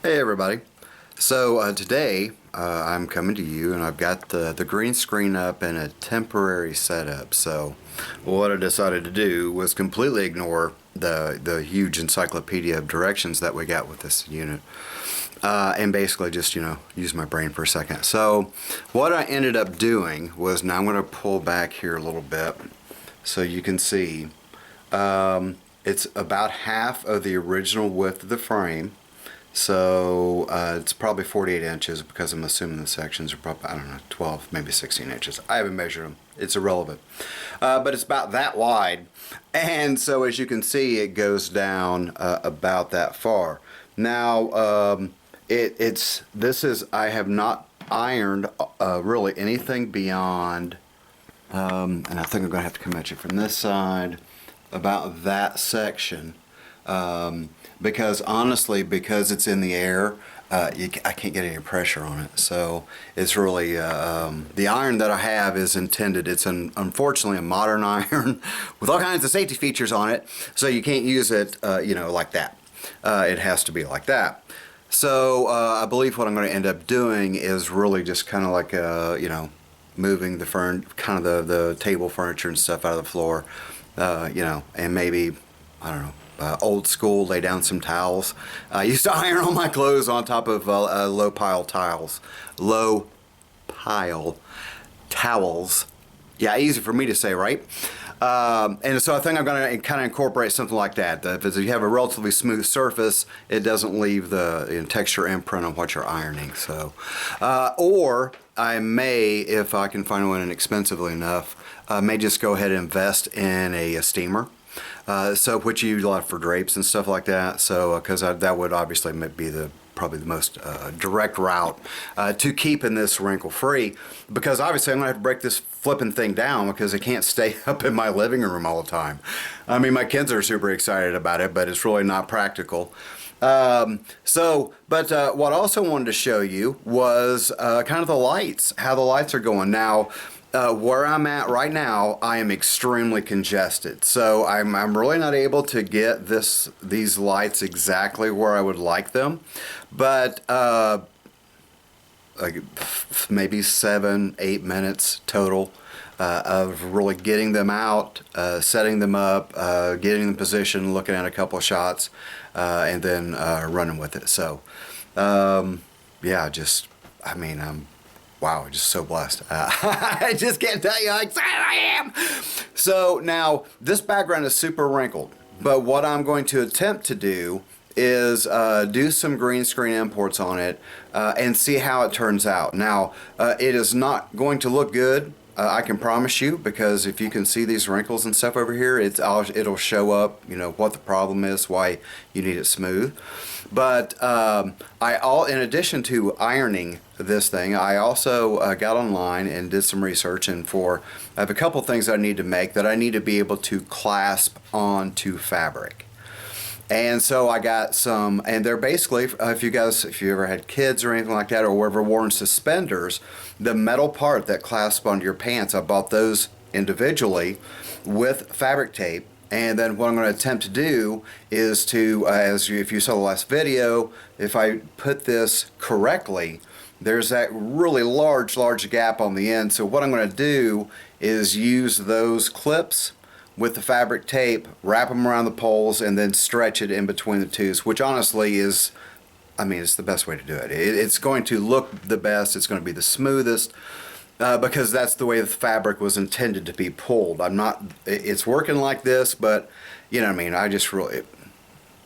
Hey everybody. So today I'm coming to you and I've got the green screen up in a temporary setup. So what I decided to do was completely ignore the huge encyclopedia of directions that we got with this unit. And basically just, use my brain for a second. So what I ended up doing was, now I'm going to pull back here a little bit so you can see. It's about half of the original width of the frame. So it's probably 48 inches because I'm assuming the sections are probably, I don't know, 12, maybe 16 inches. I haven't measured them. It's irrelevant. But it's about that wide. And so as you can see, it goes down about that far. Now, I have not ironed really anything beyond, and I think I'm going to have to come at you from this side, about that section. Because honestly, because it's in the air, I can't get any pressure on it. So it's really, the iron that I have is intended, it's unfortunately a modern iron with all kinds of safety features on it, so you can't use it, like that. It has to be like that. So I believe what I'm going to end up doing is really just kind of like, moving the the table furniture and stuff out of the floor, and maybe, I don't know, old school, lay down some towels. I used to iron all my clothes on top of low pile tiles. Low pile towels. Yeah, easy for me to say, right? And so I think I'm going to kind of incorporate something like that. If you have a relatively smooth surface, it doesn't leave the texture imprint on what you're ironing. So, or I may, if I can find one inexpensively enough, may just go ahead and invest in a steamer. So which you use a lot for drapes and stuff like that. So because that would obviously be probably the most direct route to keeping this wrinkle free, because obviously I'm gonna have to break this flipping thing down because it can't stay up in my living room all the time. I mean, my kids are super excited about it, but it's really not practical. What I also wanted to show you was kind of the lights, how the lights are going. Now, where I'm at right now, I am extremely congested, so I'm really not able to get these lights exactly where I would like them, but like maybe 7-8 minutes total of really getting them out, setting them up, getting them in position, looking at a couple of shots, and then running with it. So yeah, wow, just so blessed. I just can't tell you how excited I am. So now, this background is super wrinkled, but what I'm going to attempt to do is do some green screen imports on it and see how it turns out. Now, it is not going to look good, I can promise you, because if you can see these wrinkles and stuff over here, it'll show up, what the problem is, why you need it smooth. But in addition to ironing this thing, I also got online and did some research, and I have a couple things I need to make that I need to be able to clasp onto fabric. And so I got some, and they're basically, if you ever had kids or anything like that, or ever worn suspenders, the metal part that clasps onto your pants, I bought those individually with fabric tape. And then what I'm going to attempt to do is to, if you saw the last video, if I put this correctly, there's that really large gap on the end. So what I'm going to do is use those clips with the fabric tape, wrap them around the poles, and then stretch it in between the two, which honestly is, it's the best way to do it. It's going to look the best, it's going to be the smoothest, because that's the way the fabric was intended to be pulled. It's working like this, but,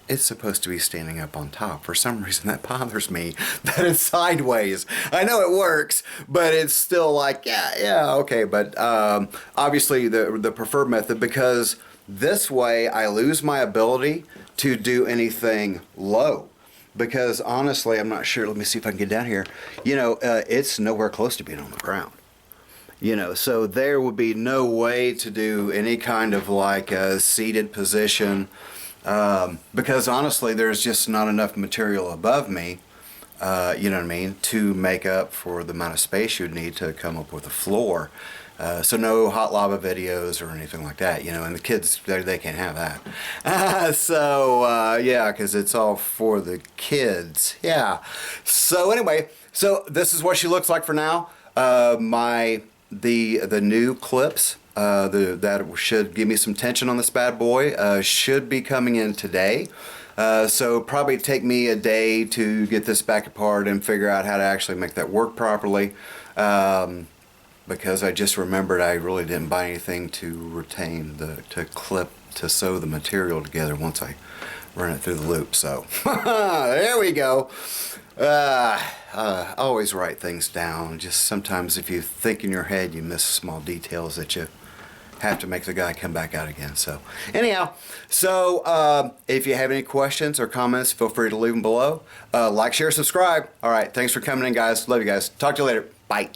it's supposed to be standing up on top. For some reason that bothers me, that it's sideways. I know it works, but it's still like, yeah, okay. But obviously the preferred method, because this way I lose my ability to do anything low. Because honestly, I'm not sure, let me see if I can get down here. It's nowhere close to being on the ground. So there would be no way to do any kind of like a seated position, because honestly there's just not enough material above me, to make up for the amount of space you'd need to come up with a floor. So no hot lava videos or anything like that, you know, and the kids, they can't have that. Yeah, because it's all for the kids. Yeah. So anyway, so this is what she looks like for now. The new clips that should give me some tension on this bad boy should be coming in today. So probably take me a day to get this back apart and figure out how to actually make that work properly. Because I just remembered I really didn't buy anything to retain to sew the material together once I run it through the loop. So there we go. Always write things down. Just sometimes if you think in your head, you miss small details that you have to make the guy come back out again. So anyhow, if you have any questions or comments, feel free to leave them below. Like, share, subscribe. All right, thanks for coming in, guys. Love you guys. Talk to you later. Bye.